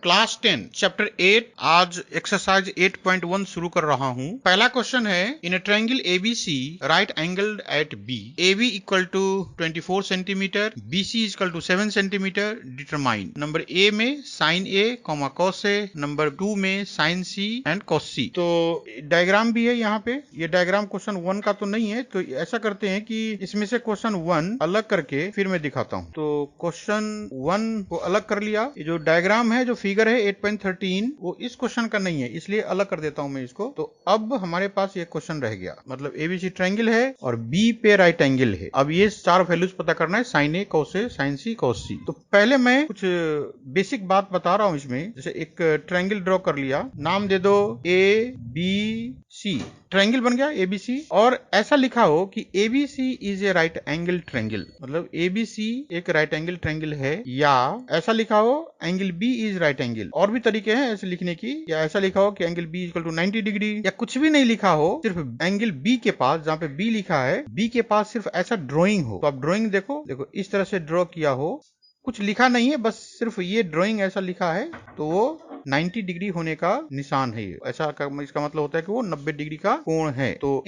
Class 10 chapter 8 आज exercise 8.1 शुरू कर रहा हूं। पहला क्वेश्चन है in a triangle ABC right angled at B AB equal to 24 centimetre BC equal to 7 centimetre determine. Number A में sine A cos A, number 2 में sine C and cos C. तो diagram भी है यहाँ पे। ये diagram question 1 का तो नहीं है, तो ऐसा करते हैं कि इसमें से क्वेश्चन 1 अलग करके फिर मैं दिखाता हूँ। तो क्वेश्चन 1 को अलग कर लिया। ये जो डायग्राम है, जो फिगर है 8.13 वो इस क्वेश्चन का नहीं है, इसलिए अलग कर देता हूं मैं इसको। तो अब हमारे पास ये क्वेश्चन रह गया, मतलब एबीसी ट्रायंगल है और बी पे राइट एंगल है। अब ये चार वैल्यूज पता करना है, sign A cos A, sign C cos C. तो पहले मैं कुछ बेसिक बात बता रहा हूं इसमें। जैसे एक ट्रायंगल ड्रॉ कर लिया, नाम दे दो ए बी सी, ट्रायंगल बन गया एबीसी। और ऐसा लिखा हो कि ABC is a right angle triangle, मतलब एबीसी एक राइट एंगल ट्रायंगल है। या ऐसा लिखा हो angle B is right angle. और भी तरीके हैं ऐसे लिखने की। या ऐसा लिखा हो कि angle B equal to 90 degree. या कुछ भी नहीं लिखा हो, सिर्फ एंगल बी के पास, जहां पे बी लिखा है, बी के पास सिर्फ ऐसा ड्रॉइंग हो। तो आप ड्रॉइंग देखो, देखो इस तरह से ड्रॉ किया हो, कुछ लिखा नहीं है, बस सिर्फ ये ड्राइंग ऐसा लिखा है, तो वो 90 डिग्री होने का निशान है। ऐसा इसका मतलब होता है कि वो 90 डिग्री का कोण है। तो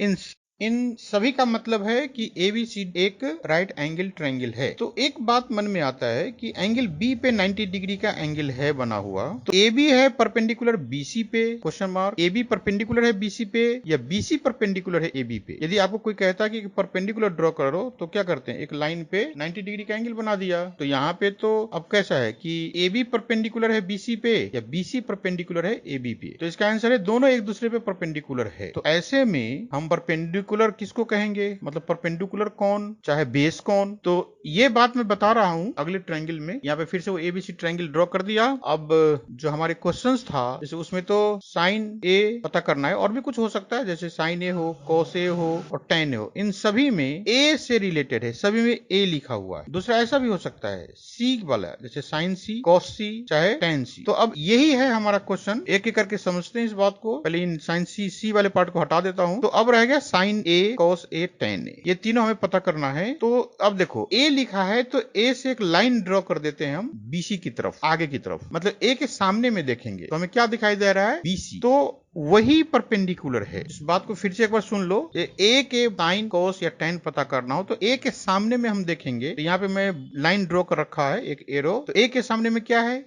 इन सभी का मतलब है कि एबीसी एक राइट एंगल ट्रायंगल है। तो एक बात मन में आता है कि एंगल बी पे 90 डिग्री का एंगल है बना हुआ, तो AB है परपेंडिकुलर BC पे, क्वेश्चन मार्क। AB परपेंडिकुलर है BC पे या BC परपेंडिकुलर है AB पे। यदि आपको कोई कहता है कि परपेंडिकुलर ड्रॉ करो, तो क्या करते हैं, एक लाइन पे 90 डिग्री का एंगल बना दिया। तो यहाँ पे तो अब कैसा है कि AB परपेंडिकुलर है BC पे या BC परपेंडिकुलर है AB पे। तो इसका आंसर है दोनों एक दूसरे पे परपेंडिकुलर है। तो ऐसे में हम परपेंडिकुलर किसको कहेंगे, मतलब परपेंडिकुलर कौन, चाहे बेस कौन। तो ये बात मैं बता रहा हूं अगले ट्रायंगल में। यहाँ पे फिर से वो एबीसी ट्रायंगल ड्रॉ कर दिया। अब जो हमारे क्वेश्चंस था, जैसे उसमें तो साइन ए पता करना है, और भी कुछ हो सकता है, जैसे साइन ए हो, कॉस ए हो और टेन ए हो। इन सभी में ए से रिलेटेड है, सभी में ए लिखा हुआ है। दूसरा ऐसा भी हो सकता है सी वाला, जैसे साइन सी, कॉस सी, चाहे टेन सी। तो अब यही है हमारा क्वेश्चन। एक एक करके समझते हैं इस बात को। पहले इन साइन सी वाले पार्ट को हटा देता हूं। तो अब रह गया sign A cos A ten ए, ये तीनों हमें पता करना है। तो अब देखो ए लिखा है, तो ए से एक लाइन ड्रॉ कर देते हैं हम बीसी की तरफ, आगे की तरफ, मतलब ए के सामने में देखेंगे तो हमें क्या दिखाई दे रहा है, बीसी। तो वही परपेंडिकुलर है। इस बात को फिर से एक बार सुन लो। ए के साइन कॉस या टेन पता करना हो, तो ए के सामने में हम देखेंगे। तो यहाँ पे मैं लाइन ड्रॉ कर रखा है, एक एरो। तो ए के सामने में क्या है,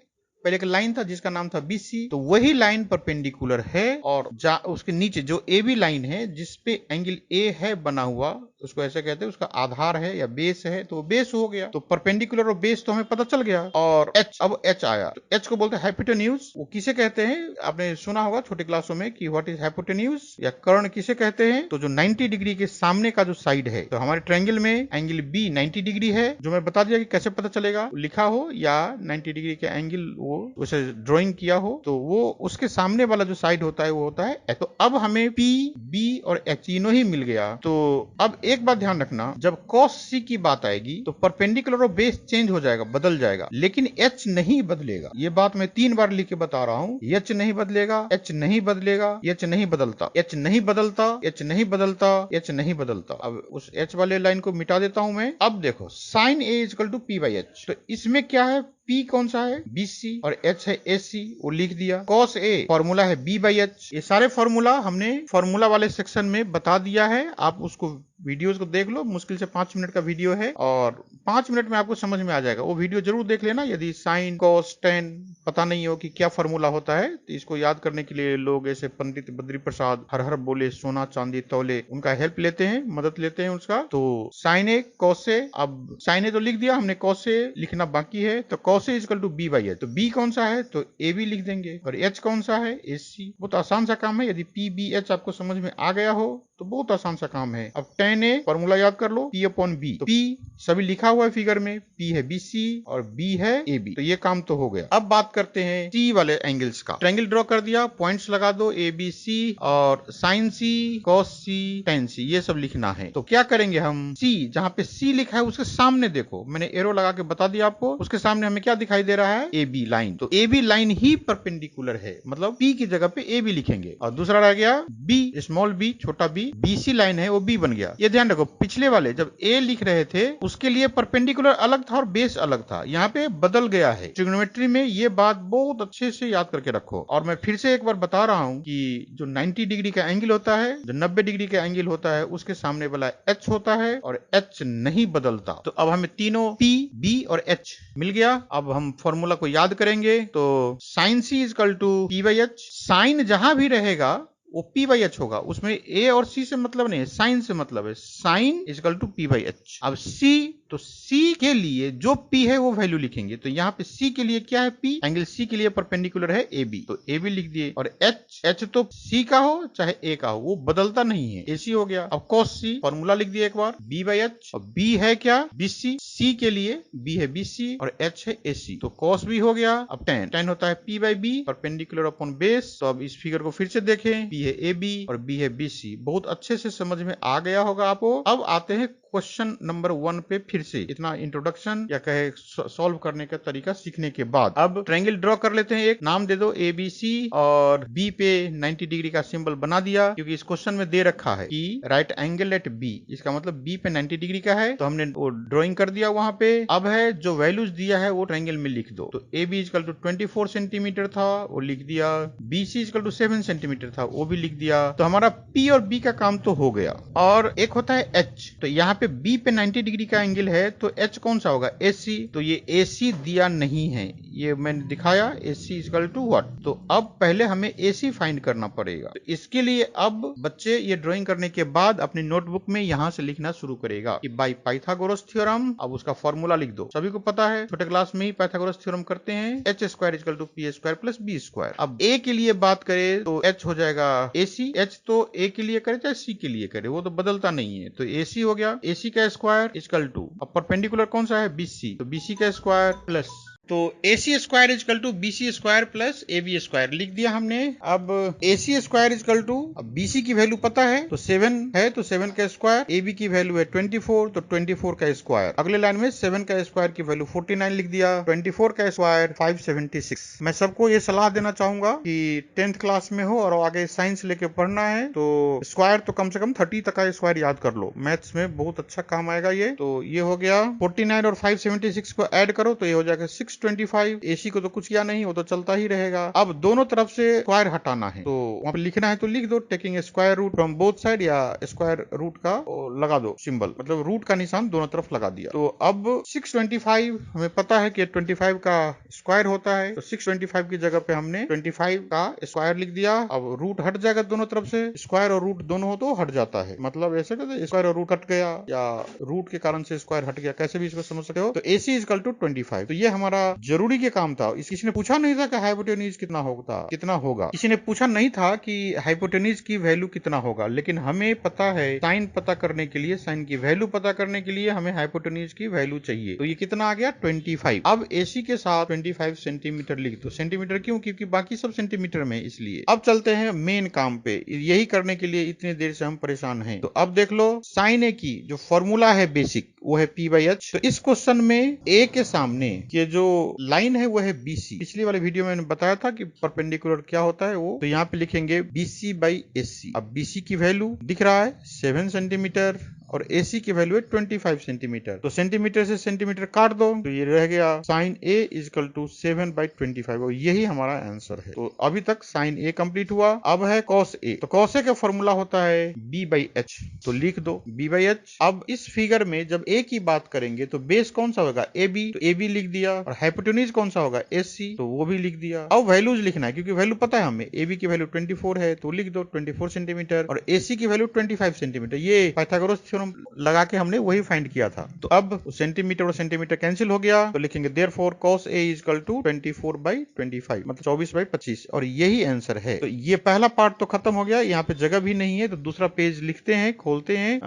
पहले एक लाइन था जिसका नाम था BC, तो वही लाइन परपेंडिकुलर है। और उसके नीचे जो AB लाइन है, जिसपे एंगल A है बना हुआ, उसको ऐसे कहते हैं, उसका आधार है या बेस है, तो बेस हो गया। तो परपेंडिकुलर और बेस तो हमें पता चल गया। और H, अब H आया, तो H को बोलते हैं हाइपोटेन्यूज। वो किसे कहते हैं, आपने सुना होगा छोटी क्लासों में कि व्हाट इज हाइपोटेन्यूज, या कर्ण किसे कहते हैं। तो जो 90 डिग्री के सामने का जो साइड है, तो हमारे ट्रायंगल में एंगल B 90 डिग्री है, जो मैं बता दिया कि कैसे पता चलेगा, लिखा हो या 90 डिग्री के एंगल उसे ड्राइंग किया हो, तो वो उसके सामने वाला जो साइड होता है वो होता है H। तो अब हमें P, B और H तीनों ही मिल गया। तो अब एक बात ध्यान रखना, जब cos C की बात आएगी तो परपेंडिकुलर और बेस चेंज हो जाएगा, बदल जाएगा, लेकिन H नहीं बदलेगा। ये बात मैं 3 बार लिख के बता रहा हूं। H नहीं बदलेगा, H नहीं बदलेगा, H नहीं बदलता, H नहीं बदलता, H नहीं बदलता, H नहीं बदलता। अब उस H वाले लाइन को मिटा देता हूं मैं। अब देखो sine A equal to P by H, तो इसमें क्या है, P कौन सा है, BC, और H है AC, वो लिख दिया। cos A फॉर्मूला है B बाई H। ये सारे फॉर्मूला हमने फॉर्मूला वाले सेक्शन में बता दिया है, आप उसको वीडियोस को देख लो। मुश्किल से 5 मिनट का वीडियो है और 5 मिनट में आपको समझ में आ जाएगा। वो वीडियो जरूर देख लेना। यदि साइन कॉस टेन पता नहीं हो कि क्या फॉर्मूला होता है, तो इसको याद करने के लिए लोग ऐसे पंडित बद्री प्रसाद हर हर बोले सोना चांदी तौले, उनका हेल्प लेते हैं, मदद लेते हैं उसका। तो साइन ए कॉस ए, अब साइन ए तो लिख दिया हमने, कॉस ए लिखना बाकी है। तो cos A equal to B by H, तो B कौन सा है, तो AB लिख देंगे, और H कौन सा है, AC। बहुत आसान सा काम है। यदि PBH आपको समझ में आ गया हो तो बहुत आसान सा काम है। अब tan A फॉर्मूला याद कर लो, P अपॉन B। तो P सभी लिखा हुआ है फिगर में, P है BC और B है AB। तो ये काम तो हो गया। अब बात करते हैं C वाले एंगल्स का। ट्रायंगल ड्रॉ कर दिया, पॉइंट्स लगा दो ABC, और sign C, cos C, tan C, ये सब लिखना है। तो क्या करेंगे हम, C जहां पे C लिखा है उसके सामने देखो, मैंने एरो लगा के बता दिया आपको, उसके सामने हमें क्या दिखाई दे रहा है, AB लाइन। तो AB लाइन ही परपेंडिकुलर है, मतलब P की जगह पे AB लिखेंगे। और दूसरा रह गया B, स्मॉल b, छोटा b, बीसी लाइन है वो बी बन गया। ये ध्यान रखो, पिछले वाले जब ए लिख रहे थे उसके लिए परपेंडिकुलर अलग था और बेस अलग था, यहाँ पे बदल गया है। ट्रिग्नोमेट्री में ये बात बहुत अच्छे से याद करके रखो। और मैं फिर से एक बार बता रहा हूँ कि जो 90 डिग्री का एंगल होता है, जो 90 डिग्री का एंगल होता है, उसके सामने वाला एच होता है और एच नहीं बदलता। तो अब हमें तीनों पी, बी और एच मिल गया। अब हम फॉर्मूला को याद करेंगे तो sine C equal to P by H. Sine जहां भी रहेगा वो पी बाई एच होगा, उसमें ए और सी से मतलब नहीं है, साइन से मतलब है। Sine equal to P by H. अब सी, तो सी के लिए जो पी है वो वैल्यू लिखेंगे। तो यहाँ पे सी के लिए क्या है, पी। एंगल सी के लिए परपेंडिकुलर है ए बी, तो ए बी लिख दिए। और एच, एच तो सी का हो चाहे ए का हो वो बदलता नहीं है, ए सी हो गया। अब कॉस सी फॉर्मूला लिख दिया एक बार, बी बाई एच। और बी है क्या, बी सी। सी के लिए बी है बी सी और एच है ए सी, तो कॉस भी हो गया। अब टेन, टेन होता है P by B, perpendicular upon base. तो अब इस फिगर को फिर से देखें, पी है ए बी और बी है बी सी। बहुत अच्छे से समझ में आ गया होगा आपको। अब आते हैं क्वेश्चन नंबर 1 पे। फिर से इतना इंट्रोडक्शन या कहे सॉल्व करने का तरीका सीखने के बाद अब ट्रायंगल ड्रॉ कर लेते हैं। एक नाम दे दो ए बी सी और बी पे 90 डिग्री का सिंबल बना दिया, क्योंकि इस क्वेश्चन में दे रखा है कि राइट एंगल एट बी, इसका मतलब बी पे 90 डिग्री का है, तो हमने वो ड्रॉइंग कर दिया वहां पे। अब है जो वैल्यूज दिया है वो ट्रायंगल में लिख दो। तो A B equal to 24 centimetre था, वो लिख दिया। B C equal to 7 centimetre था, वो भी लिख दिया। तो हमारा पी और बी का काम तो हो गया। और एक होता है एच, तो यहाँ पे बी पे 90 डिग्री का एंगल है, तो एच कौन सा होगा, ए सी। तो ये ए सी दिया नहीं है, ये मैंने दिखाया ए सी इजकल टू व्हाट। तो अब पहले हमें ए सी फाइंड करना पड़ेगा। तो इसके लिए अब बच्चे ये ड्राइंग करने के बाद अपनी नोटबुक में यहां से लिखना शुरू करेगा कि बाय पाइथागोरस थ्योरम। अब उसका फॉर्मूला लिख दो, सभी को पता है, छोटे क्लास में ही पाइथागोरस थ्योरम करते हैं। H square equal to P square plus B square. अब ए के लिए बात करें तो एच हो जाएगा ए सी। एच तो ए के लिए करे चाहे सी के लिए करे, वो तो बदलता नहीं है, तो ए सी हो गया। ए सी का स्क्वायर इजकल टू, अब परपेंडिकुलर कौन सा है, बी सी, तो बी सी का स्क्वायर प्लस, तो A C square equal to B C square plus A B square लिख दिया हमने। अब A C square equal to, अब बी सी की वैल्यू पता है तो 7 है, तो 7 का स्क्वायर। ए बी की वैल्यू है 24, तो 24 का स्क्वायर। अगले लाइन में 7 का स्क्वायर की वैल्यू 49 लिख दिया। 24 का स्क्वायर 576। मैं सबको ये सलाह देना चाहूंगा कि 10th क्लास में हो और आगे साइंस लेके पढ़ना है तो स्क्वायर तो कम से कम 30 तक का स्क्वायर याद कर लो, मैथ्स में बहुत अच्छा काम आएगा ये। तो ये हो गया 49 और 576 को ऐड करो तो ये हो जाएगा 625। एसी को तो कुछ किया नहीं, वो तो चलता ही रहेगा। अब दोनों तरफ से स्क्वायर हटाना है, तो वहां पे लिखना है तो लिख दो, taking square root from both side, या स्क्वायर रूट का लगा दो सिंबल, मतलब रूट का निशान दोनों तरफ लगा दिया। तो अब 625 हमें पता है कि 25 का स्क्वायर होता है, तो 625 की जगह पे हमने 25 का स्क्वायर लिख दिया। अब रूट हट जाएगा दोनों तरफ से, स्क्वायर और रूट दोनों हो तो हट जाता है, मतलब ऐसे कहते स्क्वायर और रूट हट गया या रूट के कारण से स्क्वायर हट गया, कैसे भी इसको समझ सकते हो। तो AC इजकल टू 25। तो ये हमारा जरूरी के काम था। किसी ने पूछा नहीं था कि हाइपोटेन्यूज कितना होगा, किसी ने पूछा नहीं था कि हाइपोटेन्यूज की वैल्यू कितना होगा, लेकिन हमें पता है साइन पता करने के लिए, साइन की वैल्यू पता करने के लिए हमें हाइपोटेन्यूज की वैल्यू चाहिए। तो ये कितना आ गया 25। अब AC के साथ 25 सेंटीमीटर लिख दो। सेंटीमीटर क्यों, क्योंकि बाकी सब सेंटीमीटर में, इसलिए। अब चलते हैं मेन काम पे, यही करने के लिए इतनी देर से हम परेशान हैं। तो अब देख लो, साइन ए की जो फॉर्मूला है बेसिक वो है पी बाई एच। तो इस क्वेश्चन में ए के सामने ये जो लाइन है वो है BC। पिछली वाले वीडियो में मैंने बताया था कि परपेंडिकुलर क्या होता है वो, तो यहाँ पे लिखेंगे BC बाई AC। अब BC की वैल्यू दिख रहा है 7 सेंटीमीटर और AC की वैल्यू है 25 सेंटीमीटर। तो सेंटीमीटर से सेंटीमीटर काट दो तो ये रह गया साइन A इजकल टू 7/25, और यही हमारा आंसर है। तो अभी तक साइन A कंप्लीट हुआ। अब है कॉस A। तो कॉस A का फॉर्मूला होता है B बाई H, तो लिख दो B बाई H। अब इस फिगर में जब A की बात करेंगे तो बेस कौन सा होगा, AB, तो AB लिख दिया। और हाइपोटेन्यूज कौन सा होगा, AC, तो वो भी लिख दिया। अब वैल्यूज लिखना है, क्योंकि वैल्यू पता है हमें, AB की वैल्यू 24 है तो लिख दो 24 सेंटीमीटर, और AC की वैल्यू 25 सेंटीमीटर। ये पाइथागोरस थ्योरम लगा के हमने वही फाइंड किया था। तो अब सेंटीमीटर और सेंटीमीटर कैंसिल हो गया, तो लिखेंगे therefore cos A equal to 24/25, मतलब 24/25, और यही आंसर है। तो ये पहला पार्ट तो खत्म हो गया, यहाँ पे जगह भी नहीं है, तो दूसरा पेज लिखते हैं, खोलते हैं।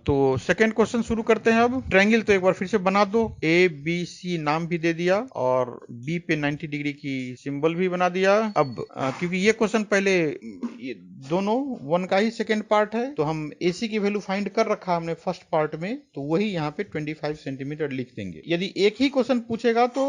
तो सेकंड क्वेश्चन शुरू करते हैं। अब ट्रायंगल तो एक बार फिर से बना दो, ABC नाम भी दे दिया और B पे 90 डिग्री की सिंबल भी बना दिया। अब क्योंकि ये क्वेश्चन पहले ये दोनों 1 का ही सेकेंड पार्ट है, तो हम AC की वैल्यू फाइंड कर रखा हमने फर्स्ट पार्ट में, तो वही यहाँ पे 25 सेंटीमीटर लिख देंगे। यदि एक ही क्वेश्चन पूछेगा तो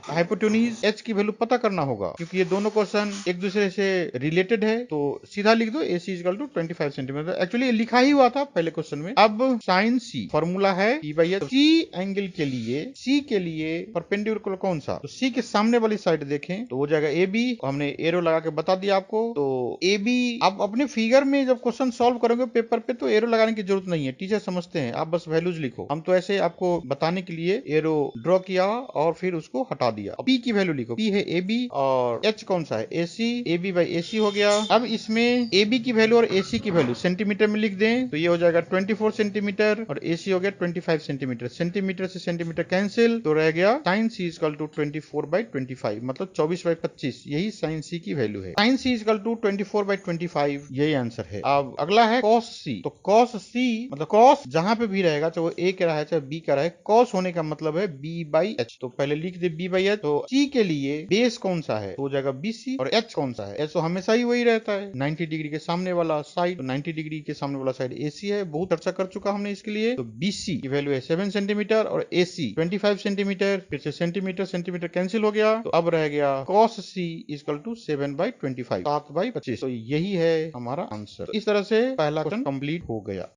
हाइपोटेन्यूज H की वैल्यू पता करना होगा, क्योंकि ये दोनों क्वेश्चन एक दूसरे से रिलेटेड है, तो सीधा लिख दो AC equal to 25 centimetre. Actually ये लिखा ही हुआ था पहले क्वेश्चन में। अब साइन C फॉर्मूला है P/S। C एंगल के लिए, C के लिए परपेंडिकुलर कौन सा, तो C के सामने वाली साइड देखें तो हो जाएगा AB। हमने एरो लगा के बता दिया आपको, तो AB आप अपने फिगर में जब क्वेश्चन सॉल्व करोगे पेपर पे तो एरो लगाने की जरूरत नहीं है, टीचर समझते हैं, आप बस वैल्यूज लिखो। हम तो ऐसे आपको बताने के लिए एरो ड्रॉ किया और फिर उसको हटा दिया। P की वैल्यू लिखो, P है AB और H कौन सा है AC, AB बाई AC हो गया। अब इसमें AB की वैल्यू और AC की वैल्यू सेंटीमीटर में लिख दें तो ये हो जाएगा 24 सेंटीमीटर और AC हो गया 25 सेंटीमीटर। सेंटीमीटर से सेंटीमीटर कैंसिल, तो रह गया साइन C इक्वल टू 24/25, मतलब 24/25, यही साइन C की वैल्यू है। साइन C इक्वल टू 24/25, यही आंसर है। अब अगला है cos C, तो cos C मतलब cos जहां पे भी रहेगा, चाहे वो A का रहे चाहे B का रहे, cos होने का मतलब है B/H, तो पहले लिख दे B/H। तो C के लिए बेस कौन सा है, तो हो जाएगा BC, और H कौन सा है, H तो हमेशा ही वही रहता है 90 डिग्री के सामने वाला साइड, तो 90 डिग्री के सामने वाला साइड AC है, बहुत चर्चा कर चुका हमने इसके लिए। तो BC की वैल्यू है 7 सेंटीमीटर और AC 25 सेंटीमीटर, फिर से सेंटीमीटर सेंटीमीटर कैंसिल हो गया, तो अब रह गया cos C इक्वल टू 7/25, 7/25, तो यही है हमारा आंसर। इस तरह से पहला क्वेश्चन कंप्लीट हो गया।